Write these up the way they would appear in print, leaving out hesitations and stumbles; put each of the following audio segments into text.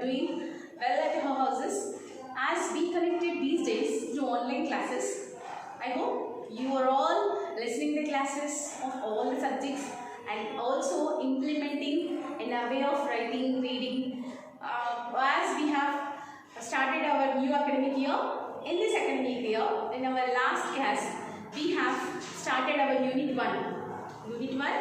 are doing well at your houses. As we connected these days through online classes, I hope you are all listening the classes of all the subjects and also implementing in a way of writing, reading. As we have started our new academic year, in this academic year, in our last class, we have started our Unit 1. Unit 1,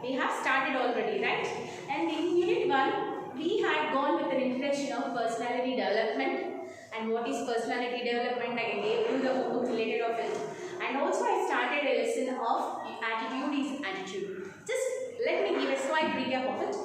we have started already, right? And in Unit 1, we had gone with an introduction of personality development. And what is personality development? I gave you the homework related of it. And also I started a lesson of attitude is attitude. Just let me give a slight recap of it.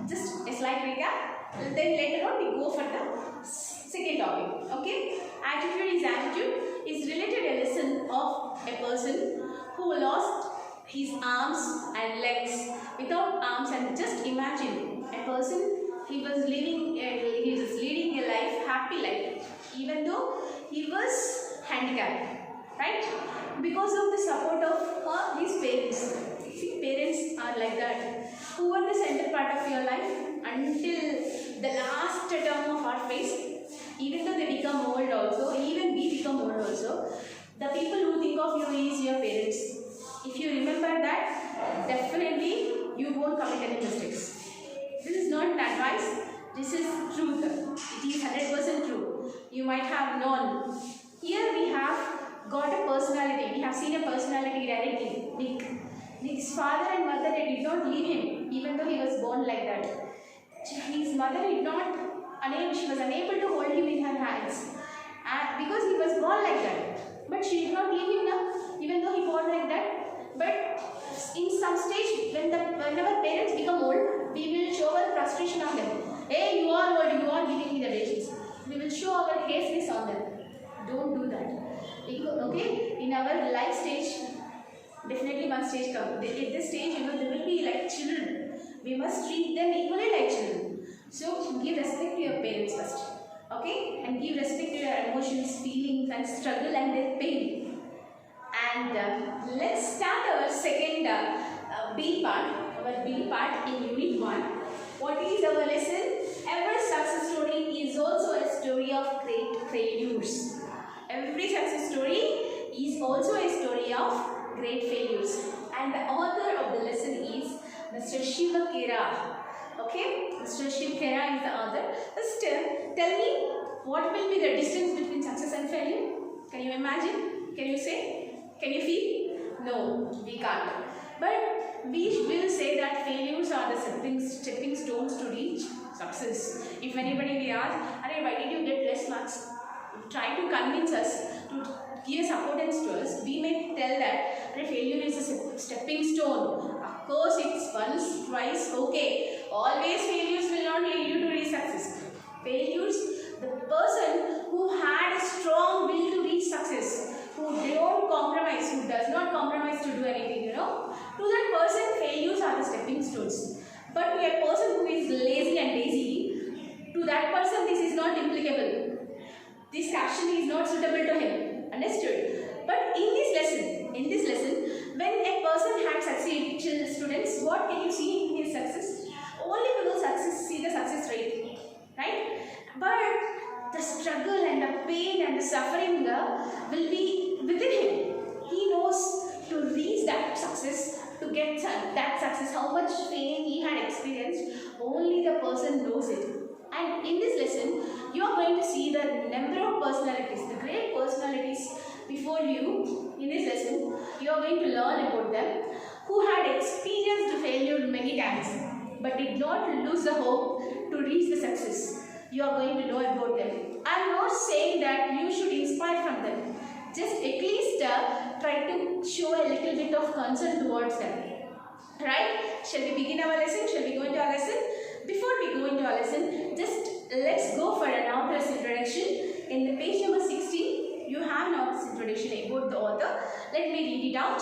Just a slight recap. Then later on we go for the second topic. Okay? Attitude is attitude is related a lesson of a person who lost his arms and legs without arms, and just imagine a person he was leading a life, happy life, even though he was handicapped, right? Because of the support of his parents. See, parents are like that, who are the center part of your life until the last term of our phase. Even though they become old also, even we become old also, the people who think of you is your parents. If you remember that, definitely you won't commit any mistakes. This is not an advice, this is truth. It is 100% true. You might have known. Here we have got a personality. We have seen a personality directly. Nick. Nick's father and mother, they did not leave him, even though he was born like that. His mother she was unable to hold him in her hands. Because he was born like that. But she did not leave him now, even though he born like that. But in some stage, whenever parents become old, we will show our frustration on them. Hey, you are old, you are giving me the rations. We will show our hasteness on them. Don't do that. Okay? In our life stage, definitely one stage comes. At this stage, they will be like children. We must treat them equally like children. So, give respect to your parents first. Okay? And give respect to your emotions, feelings, and struggle and their pain. And let's start our second B part, in Unit 1. What is our lesson? Every success story is also a story of great failures. Every success story is also a story of great failures. And the author of the lesson is Mr. Shiva Khera. Okay? Mr. Shiva Khera is the author. Just tell me, what will be the distance between success and failure? Can you imagine? Can you say? Can you feel? No, we can't. But we will say that failures are the stepping stones to reach success. If anybody will ask, why did you get less marks? Try to convince us, to give supportance to us. We may tell that failure is a stepping stone. Of course, it's once, twice, okay. Always failures will not lead you to reach success. Failures, the person who had a strong will to reach success, who don't compromise, who does not compromise to do anything, to that person, failures are the stepping stones. But to a person who is lazy and lazy, to that person, this is not applicable. This action is not suitable to him. Understood? But in this lesson, when a person had succeeded, students, what can you see in his success? Only we will see the success rate, right? But the struggle and the pain and the suffering will be within him. He knows to reach that success, to get that success, how much pain he had experienced, only the person knows it. And in this lesson, you are going to see the number of personalities, the great personalities before you. In this lesson, you are going to learn about them, who had experienced failure many times, but did not lose the hope to reach the success. You are going to know about them. I am not saying that you should inspire from them. Just at least try to show a little bit of concern towards them. Right? Shall we begin our lesson? Shall we go into our lesson? Before we go into our lesson, just let's go for an author's introduction. In the page number 16, you have an author's introduction about the author. Let me read it out.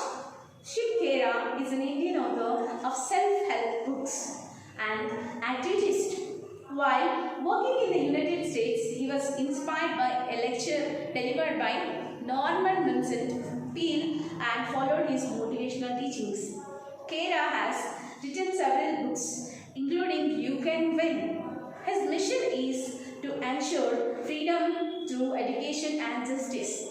Shiva Khera is an Indian author of self-help books and activist. While working in the United States, he was inspired by a lecture delivered by Norman Vincent Peale and followed his motivational teachings. Khera has written several books, including You Can Win. His mission is ensured freedom through education and justice.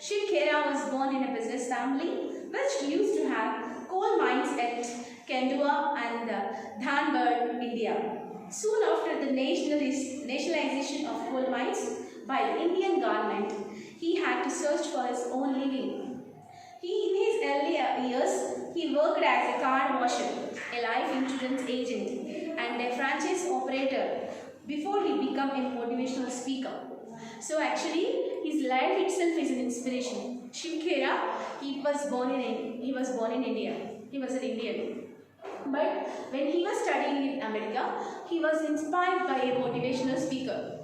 Shiv Khera was born in a business family which used to have coal mines at Kendua and Dhanbad, India. Soon after the nationalization of coal mines by the Indian government, he had to search for his own living. In his earlier years, he worked as a car washer, a life insurance agent, and a franchise operator before he became a motivational speaker. So actually, his life itself is an inspiration. Shiv Khera, he was born in India. He was an Indian. But when he was studying in America, he was inspired by a motivational speaker.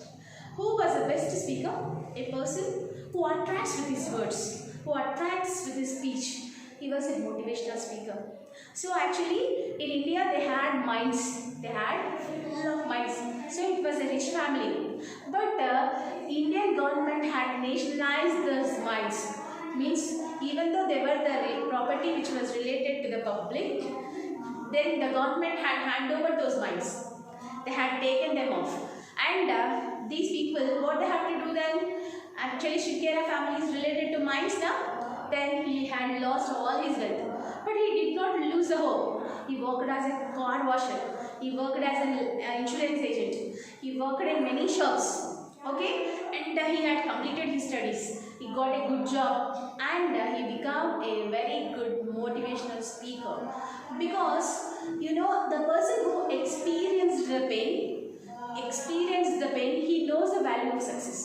Who was the best speaker? A person who attracts with his words, who attracts with his speech. He was a motivational speaker. So actually, in India they had mines. They had full of mines. So it was a rich family. But Indian government had nationalized those mines. Means even though they were the property which was related to the public, then the government had handed over those mines. They had taken them off. And these people, what they have to do then? Actually, Shiv Khera family is related to mines now. Then he had lost all his wealth. But he did not lose the hope. He worked as a car washer. He worked as an insurance agent. He worked in many shops. Okay? And he had completed his studies. He got a good job. And he became a very good motivational speaker. Because, the person who experienced the pain, he knows the value of success.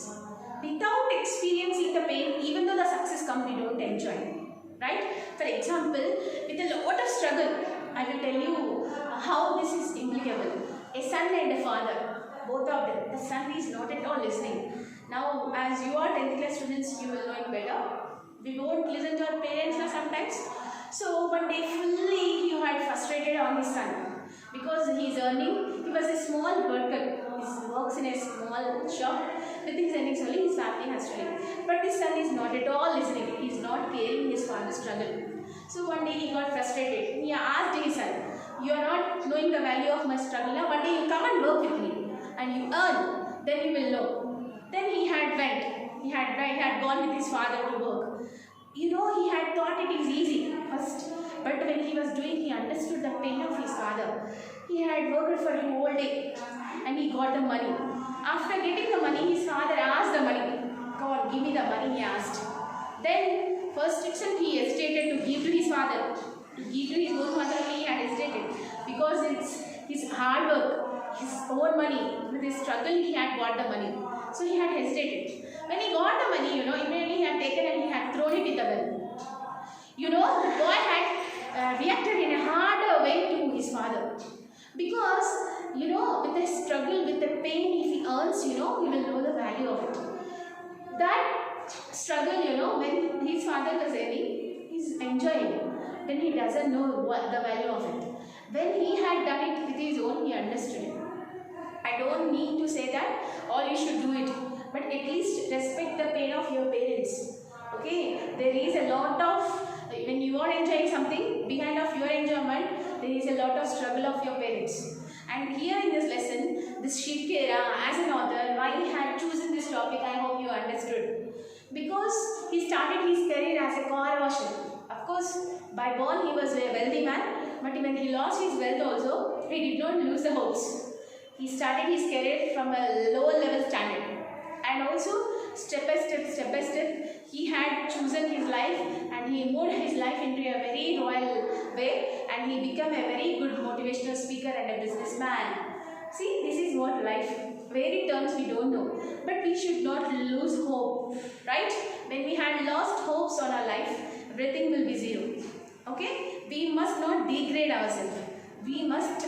Without experiencing the pain, even though the success comes, we don't enjoy. Right? For example, with a lot of struggle, I will tell you how this is implicable. A son and a father, both of them. The son is not at all listening. Now, as you are 10th class students, you will know it better. We don't listen to our parents now sometimes. So one day fully he had frustrated on his son because he is earning. He was a small worker. He works in a small shop. With his earnings only, his family has to live. But this son is not at all listening. He is not caring his father's struggle. So one day he got frustrated. He asked his son, "You are not knowing the value of my struggle. Now one day you come and work with me and you earn. Then you will know." Then he had went. He had gone with his father to work. He had thought it is easy first. But when he was doing, he understood the pain of his father. He had worked for a whole day and he got the money. After getting the money, his father asked the money. "Come on, give me the money," he asked. Then, first itself he hesitated to give to his father. To give to his own father, he had hesitated. Because it's his hard work, his own money, with his struggle, he had got the money. So he had hesitated. When he got the money, immediately he had taken and he had thrown it in the well. The boy had reacted in a harder way to his father. Because, with the struggle, with the pain, if he earns, he will know the value of it. That struggle, when his father was earning, he's enjoying. Then he doesn't know the value of it. When he had done it with his own, he understood it. I don't mean to say that all you should do it, but at least respect the pain of your parents. Okay, there is a lot of, when you are enjoying something, behind of your enjoyment, there is a lot of struggle of your parents. And here in this lesson, this Shiv Khera, as an author, why he had chosen this topic, I hope you understood. Because he started his career as a car washer. Of course, by born he was a wealthy man, but when he lost his wealth also, he did not lose the hopes. He started his career from a lower level standard. And also, step by step, he had chosen his life and he moved his life into a very royal way and he became a very good motivational speaker and a businessman. See, this is what life, where it turns we don't know. But we should not lose hope, right? When we had lost hopes on our life, everything will be zero. Okay? We must not degrade ourselves. We must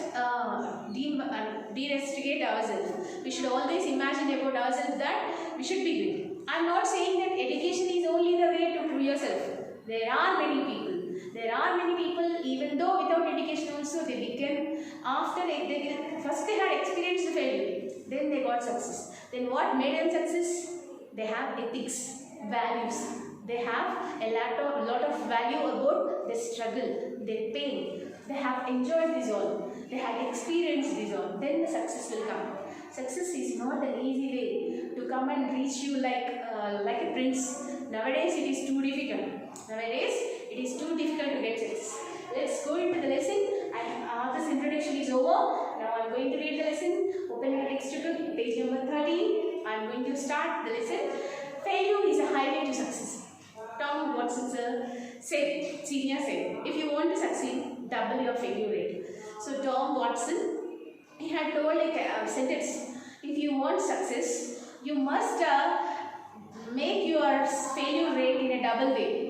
de-investigate ourselves. We should always imagine about ourselves that we should be good. I am not saying that education is only the way to prove yourself. There are many people. Even though without education also they became, first they had experienced the failure, then they got success. Then what made them success? They have ethics, values. They have a lot of value about their struggle, their pain. They have enjoyed this all. They have experienced this all. Then the success will come. success is not an easy way to come and reach you like a prince. Nowadays it is too difficult. Nowadays it is too difficult to get success. Let's go into the lesson, and this introduction is over. Now I'm going to read the lesson. Open your textbook, page number 13. I'm going to start the lesson. Failure is a highway to success. Tom Watson said, senior said, if you want to succeed, double your failure rate. So Tom Watson, he had told a sentence, if you want success, you must make your failure rate in a double way.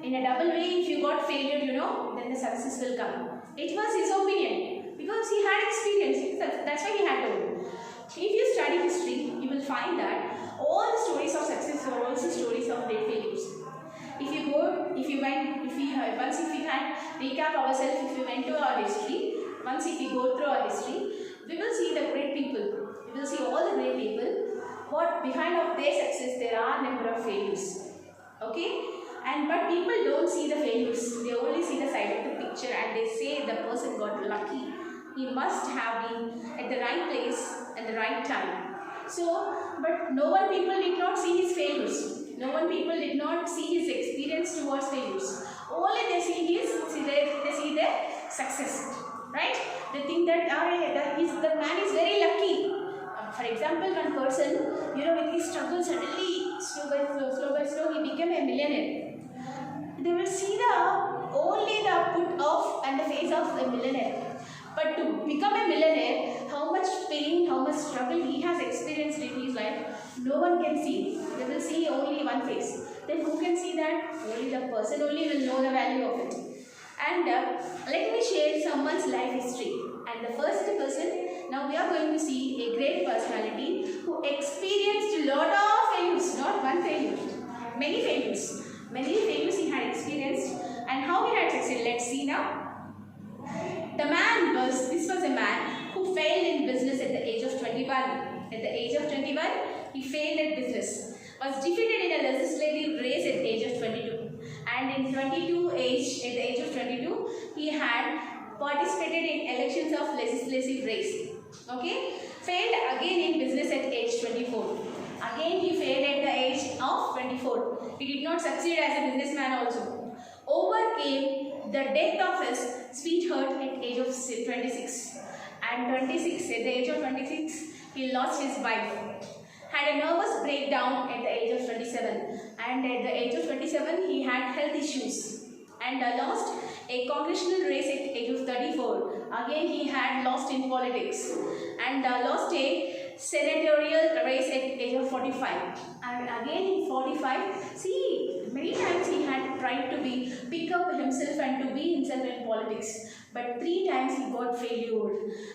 In a double way, if you got failure, then the success will come. It was his opinion because he had experience. That's why he had told. If you study history, you will find that all the stories of success are also stories of their failures. Once if we can recap ourselves, if we went to our history, once if we go through our history, we will see the great people. We will see all the great people. What behind of their success, there are number of failures. Okay? But people don't see the failures. They only see the side of the picture, and they say the person got lucky. He must have been at the right place at the right time. But no one people did not see his failures. No one people did not see his experience towards failures. Only they see their success, right? They think that the man is very lucky. For example, one person, with his struggle, suddenly, slow by slow, he became a millionaire. They will see only the put off and the face of a millionaire. But to become a millionaire, how much pain, how much struggle he has experienced in his life, no one can see. They will see only one face. Then who can see that? Only the person only will know the value of it. And let me share someone's life history. And the first person, now we are going to see a great personality who experienced a lot of failures, not one failure, many failures. Many failures he had experienced, and how he had succeeded. Let's see now. This was a man who failed in business at the age of 21. At the age of 21, he failed at business. Was defeated in a legislative race at the age of 22. And in at the age of 22, he had participated in elections of legislative race. Okay? Failed again in business at age 24. Again he failed at the age of 24. He did not succeed as a businessman also. Overcame the death of his sweetheart at age of 26. And at the age of 26, he lost his wife. Had a nervous breakdown at the age of 27. And at the age of 27, he had health issues. And lost a congressional race at the age of 34. Again he had lost in politics. And lost a senatorial race at the age of 45. And again in 45, see, many times he had tried to pick up himself and to be himself in politics. But 3 times he got failure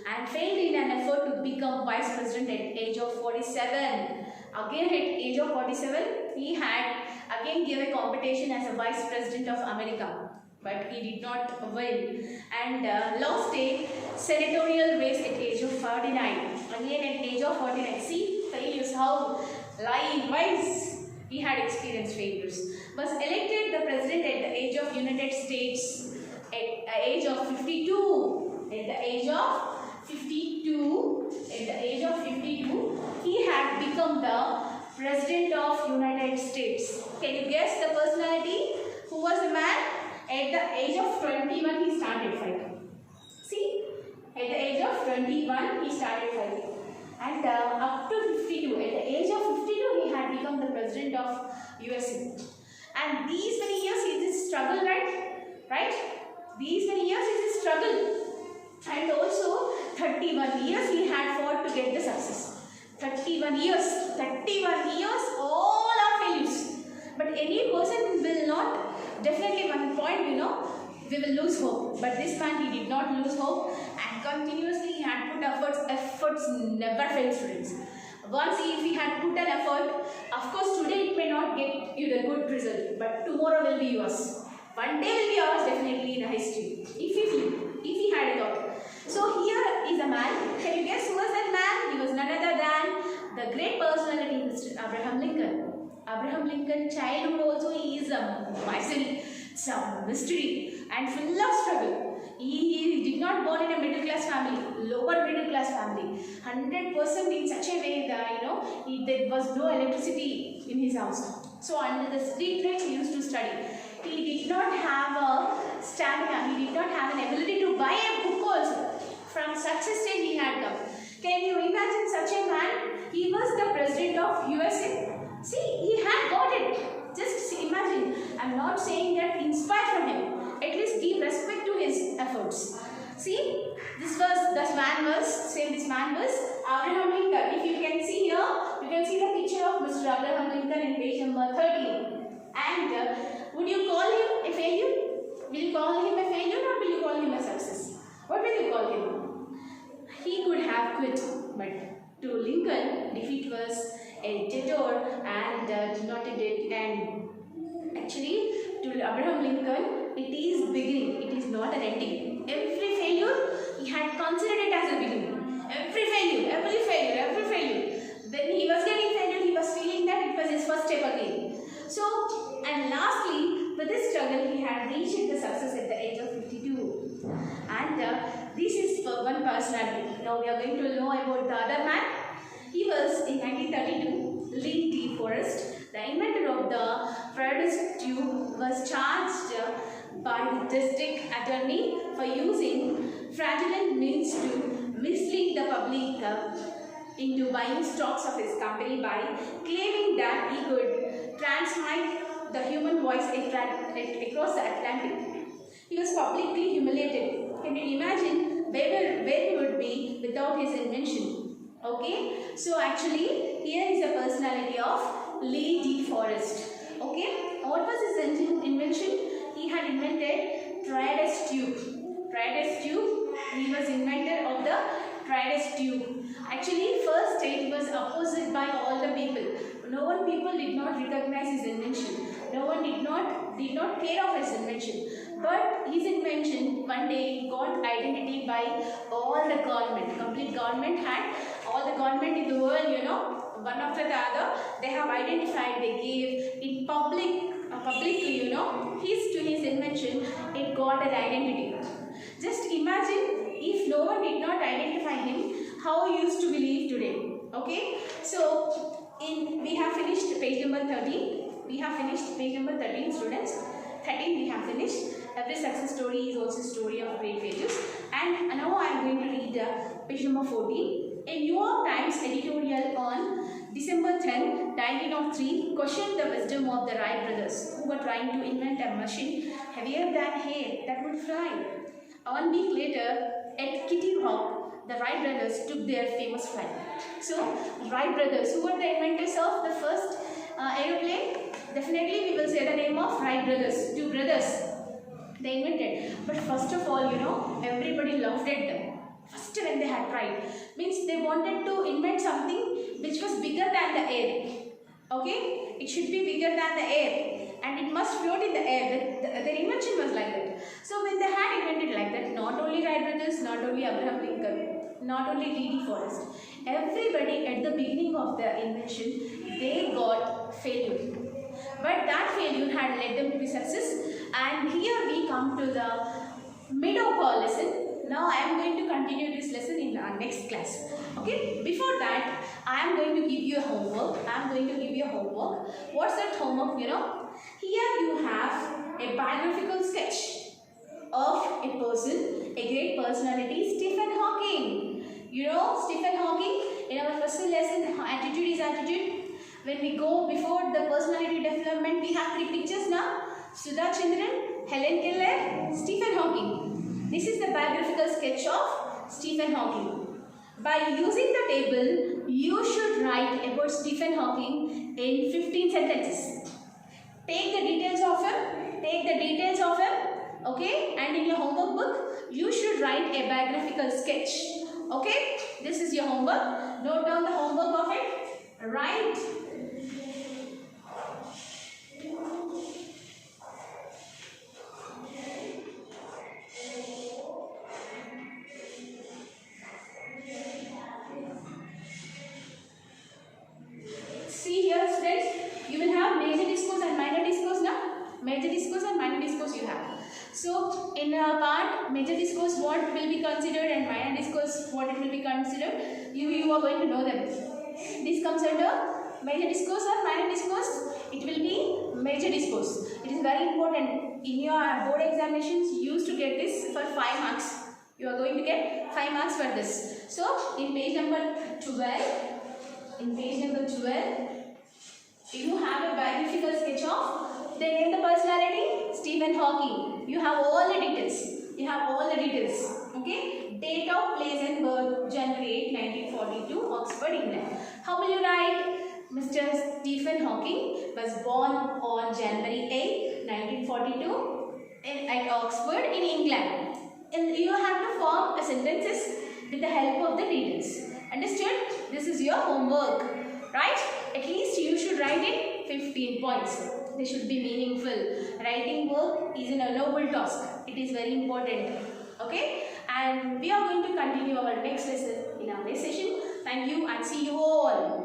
and failed in an effort to become vice president at the age of 47. Again at age of 47, he had again gave a competition as a vice president of America. But he did not win and lost a senatorial race at age of 49. Again at age of 49. See, failures, how wise he had experienced failures. Was elected the president at the age of United States at the age of 52. At the age of 52, he had become the president of United States. Can you guess the personality? Who was the man? At the age of 21, he started fighting. See, at the age of 21, he started fighting. And up to 52, at the age of 52, he had become the president of USA. And these many years, he is struggle, right? These many years, is a struggle. And also, 31 years, he had fought to get the success. 31 years, all are failures. But any person will not, definitely one point, we will lose hope. But this man, he did not lose hope and continuously he had put efforts never fail, students. Once if he had put an effort, of course today it may not get you the good result, but tomorrow will be yours. One day will be yours definitely in the history, if he had a thought. So here is a man. Can you guess who was that man? He was none other than the great personality, Mr. Abraham Lincoln. Abraham Lincoln, childhood also he is a mystery, some mystery and full of struggle. He did not born in a middle class family, lower middle class family. 100% in such a way that there was no electricity in his house. So under the street light he used to study. He did not have a stamina. He did not have an ability to buy a book also. From such a stage he had come. Can you imagine such a man? He was the president of USA. See, he had got it. Just imagine. I'm not saying that inspire from him. At least give respect to his efforts. See, this man was Abraham Lincoln. If you can see here, you can see the picture of Mr. Abraham Lincoln in page number 13. And would you call him a failure? Will you call him a failure or will you call him a success? What will you call him? He could have quit, but to Lincoln, defeat was a detour and not a dead end. Actually, to Abraham Lincoln, it is beginning, it is not an ending. Every failure, he had considered it as a beginning. Every failure. When he was getting failure, he was feeling that it was his first step again. So, and lastly, with this struggle, he had reached the success at the age of 52. And this is for one personality. Now we are going to know about the other man. He was in 1932, Lee D. Forrest, the inventor of the Faraday tube, was charged by the district attorney for using fraudulent means to mislead the public into buying stocks of his company by claiming that he could transmit the human voice across the Atlantic. He was publicly humiliated. Can you imagine where he would be without his invention? Okay, so actually here is the personality of Lee D. Forrest. Okay, what was his invention? He had invented Faraday tube. He was inventor of the Faraday tube. Actually, first it was opposed by all the people. People did not recognize his invention. No one did not care of his invention. But his invention one day got identity by all the government. Complete government had all the government in the world, one after the other. They have identified. They gave in publicly, his invention. It got an identity. Just imagine if no one did not identify him, how he used to believe today. Okay, so we have finished page number 13. We have finished page number 13, students. 13 we have finished. Every success story is also a story of great failures. And now I am going to read page number 14. A New York Times editorial on December 10, 1903 questioned the wisdom of the Wright brothers, who were trying to invent a machine heavier than hair that would fly. 1 week later, at Kitty Hawk, the Wright brothers took their famous flight. So, Wright brothers, who were the inventors of the first aeroplane? Definitely we will say the name of Wright brothers, two brothers. They invented. But first of all, everybody laughed at them. First when they had tried. Means they wanted to invent something which was bigger than the air. Okay? It should be bigger than the air. And it must float in the air. Their invention was like that. So when they had invented like that, not only Wright brothers, not only Abraham Lincoln, not only Lee D. Forrest, everybody at the beginning of their invention, they got failure. But that failure had led them to be success. And here we come to the mid of our lesson. Now I am going to continue this lesson in our next class. Okay? Before that, I am going to give you a homework. What's that homework? Here you have a biographical sketch of a person, a great personality, Stephen Hawking. Stephen Hawking, in our first lesson, attitude is attitude. When we go before the personality development, we have 3 pictures now. Sudha Chandran, Helen Keller, Stephen Hawking. This is the biographical sketch of Stephen Hawking. By using the table, you should write about Stephen Hawking in 15 sentences. Take the details of him. Okay? And in your homework book, you should write a biographical sketch. Okay? This is your homework. Note down the homework of it. Write. See here, students, you will have major discourse and minor discourse now. Major discourse and minor discourse you have. So in a part, major discourse what will be considered and minor discourse what it will be considered. You are going to know them. This comes under major discourse or minor discourse. It will be major discourse. It is very important in your board examinations. You used to get this for 5 marks. You are going to get 5 marks for this. So in page number 12, you have a biographical sketch of the name the personality Stephen Hawking. You have all the details. Okay. Date of place and birth January 8, 1942, Oxford, England. How will you write? Mr. Stephen Hawking was born on January 8, 1942 at Oxford in England. And you have to form a sentences with the help of the details. Understood? This is your homework, right? At least you should write it 15 points. They should be meaningful. Writing work is a noble task. It is very important. Okay? And we are going to continue our next lesson in our next session. Thank you and see you all.